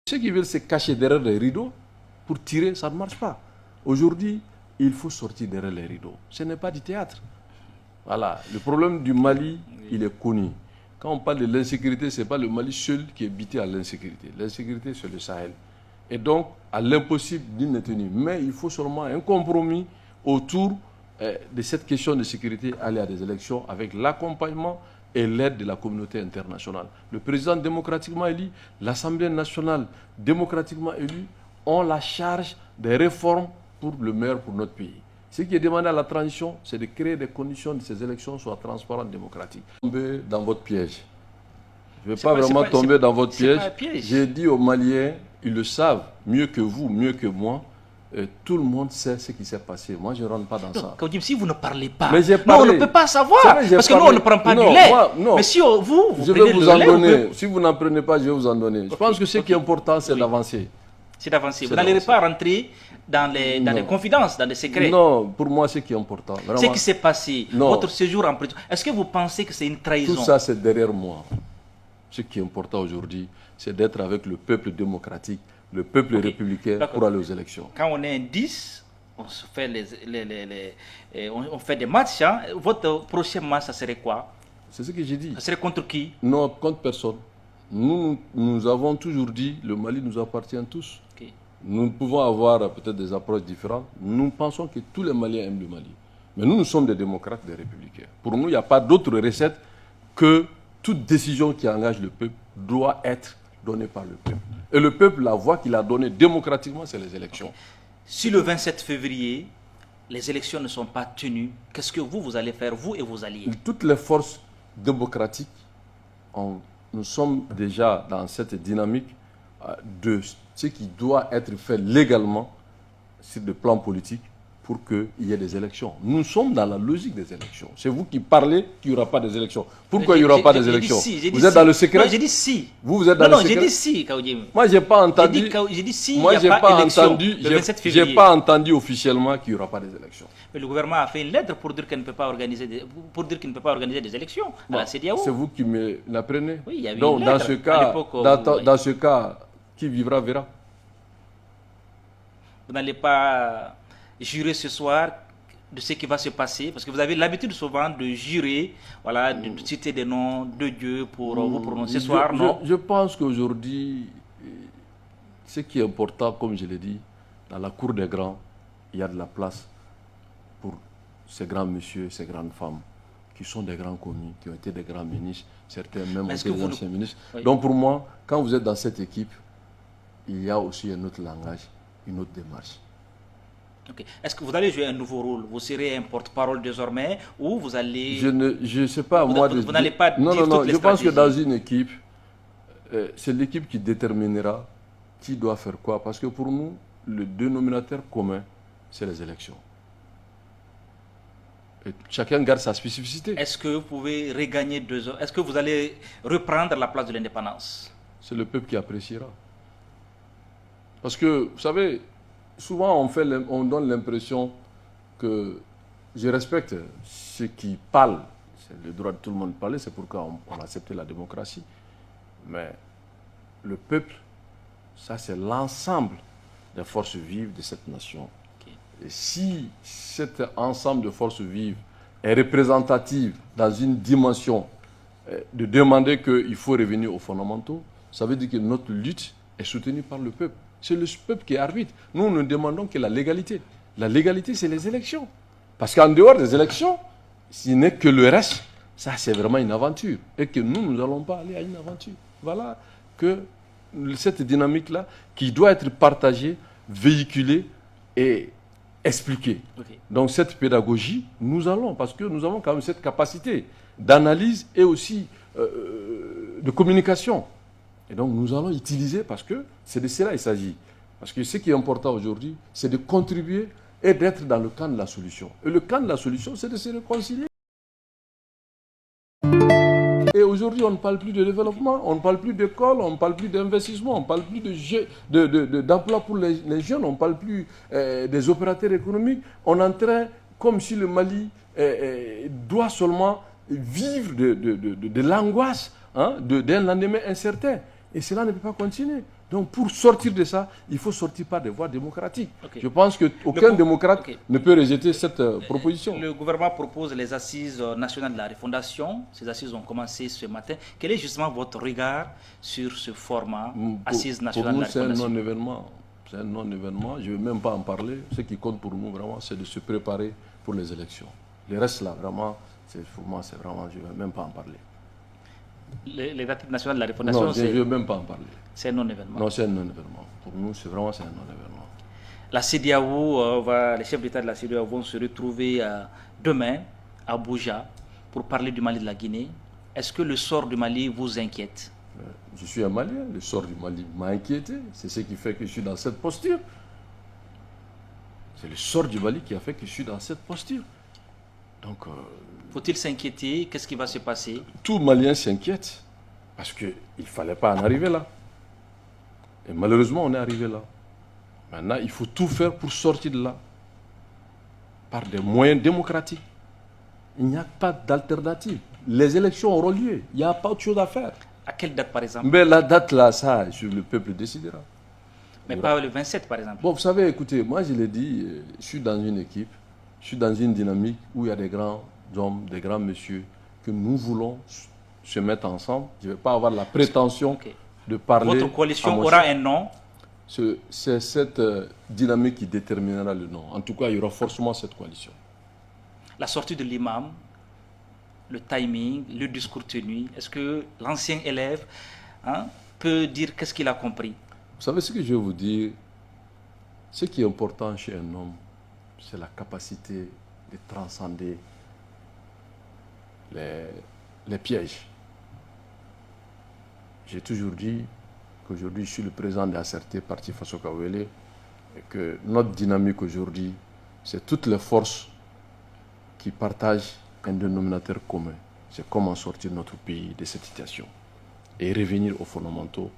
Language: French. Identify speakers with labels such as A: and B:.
A: Ceux qui veulent se cacher derrière les rideaux pour tirer, ça ne marche pas. Aujourd'hui, il faut sortir derrière les rideaux. Ce n'est pas du théâtre. Voilà. Le problème du Mali, il est connu. Quand on parle de l'insécurité, ce n'est pas le Mali seul qui est bité à l'insécurité. L'insécurité, c'est le Sahel. Et donc, à l'impossible, nul n'est tenu. Mais il faut seulement un compromis autour de cette question de sécurité, aller à des élections avec l'accompagnement et l'aide de la communauté internationale. Le président démocratiquement élu, l'Assemblée nationale démocratiquement élue ont la charge des réformes pour le meilleur pour notre pays. Ce qui est demandé à la transition, c'est de créer des conditions que ces élections soient transparentes, démocratiques. Tomber dans votre piège. Je ne vais pas vraiment tomber dans votre piège. J'ai dit aux Maliens, ils le savent mieux que vous, mieux que moi. Tout le monde sait ce qui s'est passé. Moi, je ne rentre pas dans ça.
B: Kaudim, si vous ne parlez pas,
A: non,
B: on ne peut pas savoir. Parce que nous, on ne prend pas du lait. Mais si vous
A: je vais vous en donner. Si vous n'en prenez pas, je vais vous en donner. Je pense que ce qui est important, c'est d'avancer.
B: C'est d'avancer. Vous n'allez pas rentrer dans les confidences, dans les secrets.
A: Non, pour moi, ce qui est important. Vraiment,
B: ce qui s'est passé, votre séjour en prison, est-ce que vous pensez que c'est une trahison?
A: Tout ça, c'est derrière moi. Ce qui est important aujourd'hui, c'est d'être avec le peuple démocratique, le peuple républicain pour aller aux élections.
B: Quand on est 10, on se fait on fait des matchs. Hein. Votre prochain match, ça serait quoi?
A: C'est ce que j'ai dit.
B: Ça serait contre qui?
A: Non, contre personne. Nous avons toujours dit, le Mali nous appartient tous. Okay. Nous pouvons avoir peut-être des approches différentes. Nous pensons que tous les Maliens aiment le Mali. Mais nous sommes des démocrates, des républicains. Pour nous, il n'y a pas d'autre recette que toute décision qui engage le peuple doit être donnée par le peuple. Et le peuple, la voix qu'il a donnée démocratiquement, c'est les élections.
B: Si le 27 février, les élections ne sont pas tenues, qu'est-ce que vous allez faire, vous et vos alliés?
A: Toutes les forces démocratiques, nous sommes déjà dans cette dynamique de ce qui doit être fait légalement sur le plan politique pour qu'il y ait des élections. Nous sommes dans la logique des élections. C'est vous qui parlez qu'il n'y aura pas des élections. Pourquoi il n'y aura pas des élections? Vous êtes dans le secret?
B: Non, j'ai dit si.
A: Vous êtes dans le secret?
B: Non, j'ai dit si, Kaudim.
A: Moi, je n'ai pas entendu.
B: J'ai dit si,
A: moi,
B: il n'y a pas d'élection le 27 février.
A: Je n'ai pas entendu officiellement qu'il n'y aura pas des élections.
B: Mais le gouvernement a fait une lettre pour dire qu'il ne peut pas organiser des élections à la CEDEAO.
A: C'est vous qui me l'apprenez?
B: Oui, il y a eu
A: donc,
B: une lettre.
A: dans ce cas, qui vivra verra.
B: Vous n'allez pas jurer ce soir de ce qui va se passer, parce que vous avez l'habitude souvent de jurer, voilà, de citer des noms de Dieu pour vous prononcer ce soir, non?
A: Je pense qu'aujourd'hui, ce qui est important, comme je l'ai dit, dans la cour des grands, il y a de la place pour ces grands messieurs, ces grandes femmes, qui sont des grands commis, qui ont été des grands ministres, certains même ont été des anciens ministres. Oui. Donc pour moi, quand vous êtes dans cette équipe, il y a aussi un autre langage, une autre démarche.
B: Okay. Est-ce que vous allez jouer un nouveau rôle? Vous serez un porte-parole désormais ou vous allez...
A: Je ne sais pas, moi...
B: Vous n'allez pas
A: non,
B: dire
A: non,
B: toutes les
A: je pense que
B: stratégies.
A: dans une équipe, c'est l'équipe qui déterminera qui doit faire quoi. Parce que pour nous, le dénominateur commun, c'est les élections. Et chacun garde sa spécificité.
B: Est-ce que vous pouvez regagner 2 ans? Est-ce que vous allez reprendre la place de l'indépendance?
A: C'est le peuple qui appréciera. Parce que, vous savez, souvent on donne l'impression que je respecte ceux qui parlent. C'est le droit de tout le monde de parler, c'est pourquoi on a accepté la démocratie. Mais le peuple, ça c'est l'ensemble des forces vives de cette nation. Okay. Et si cet ensemble de forces vives est représentatif dans une dimension de demander qu'il faut revenir aux fondamentaux, ça veut dire que notre lutte est soutenue par le peuple. C'est le peuple qui est arbitre. Nous, nous demandons que la légalité. La légalité, c'est les élections. Parce qu'en dehors des élections, s'il n'est que le reste, ça, c'est vraiment une aventure. Et que nous n'allons pas aller à une aventure. Voilà que cette dynamique-là, qui doit être partagée, véhiculée et expliquée. Okay. Donc, cette pédagogie, nous allons, parce que nous avons quand même cette capacité d'analyse et aussi de communication. Et donc, nous allons utiliser parce que c'est de cela qu'il s'agit. Parce que ce qui est important aujourd'hui, c'est de contribuer et d'être dans le camp de la solution. Et le camp de la solution, c'est de se réconcilier. Et aujourd'hui, on ne parle plus de développement, on ne parle plus d'école, on ne parle plus d'investissement, on ne parle plus d'emploi pour les jeunes, on ne parle plus des opérateurs économiques. On est en train, comme si le Mali doit seulement vivre de l'angoisse, hein, d'un lendemain incertain. Et cela ne peut pas continuer. Donc pour sortir de ça, il faut sortir par des voies démocratiques.
B: Okay.
A: Je pense qu'aucun démocrate ne peut rejeter cette proposition.
B: Le gouvernement propose les assises nationales de la refondation. Ces assises ont commencé ce matin. Quel est justement votre regard sur ce format, assises nationales de la refondation?
A: C'est un non-événement. C'est un non-événement. Je ne vais même pas en parler. Ce qui compte pour nous, vraiment, c'est de se préparer pour les élections. Le reste, là, vraiment, pour moi, c'est vraiment, je ne vais même pas en parler.
B: Les dates nationales de la refondation,
A: non, je ne veux même pas en parler.
B: C'est un non-événement.
A: Non, c'est un non-événement. Pour nous, c'est vraiment un non-événement.
B: La CEDEAO, les chefs d'État de la CEDEAO vont se retrouver demain à Abuja pour parler du Mali et de la Guinée. Est-ce que le sort du Mali vous inquiète?
A: Je suis un Malien. Le sort du Mali m'a inquiété. C'est ce qui fait que je suis dans cette posture. C'est le sort du Mali qui a fait que je suis dans cette posture. Donc,
B: faut-il s'inquiéter? Qu'est-ce qui va se passer?
A: Tout Malien s'inquiète parce qu'il ne fallait pas en arriver là. Et malheureusement, on est arrivé là. Maintenant, il faut tout faire pour sortir de là. Par des moyens démocratiques. Il n'y a pas d'alternative. Les élections auront lieu. Il n'y a pas autre chose à faire.
B: À quelle date, par exemple?
A: Mais la date là, ça, le peuple décidera.
B: Mais pas le 27, par exemple.
A: Bon, vous savez, écoutez, moi je l'ai dit, je suis dans une équipe, je suis dans une dynamique où il y a des grands hommes, des grands messieurs, que nous voulons se mettre ensemble. Je ne vais pas avoir la prétention de parler.
B: Votre coalition aura un nom?
A: C'est cette dynamique qui déterminera le nom. En tout cas, il y aura forcément cette coalition.
B: La sortie de l'imam, le timing, le discours tenu, est-ce que l'ancien élève peut dire qu'est-ce qu'il a compris?
A: Vous savez ce que je vais vous dire? Ce qui est important chez un homme, c'est la capacité de transcender les pièges. J'ai toujours dit qu'aujourd'hui, je suis le président de l'ACRT, Parti Faso Kawele, et que notre dynamique aujourd'hui, c'est toutes les forces qui partagent un dénominateur commun. C'est comment sortir notre pays de cette situation et revenir aux fondamentaux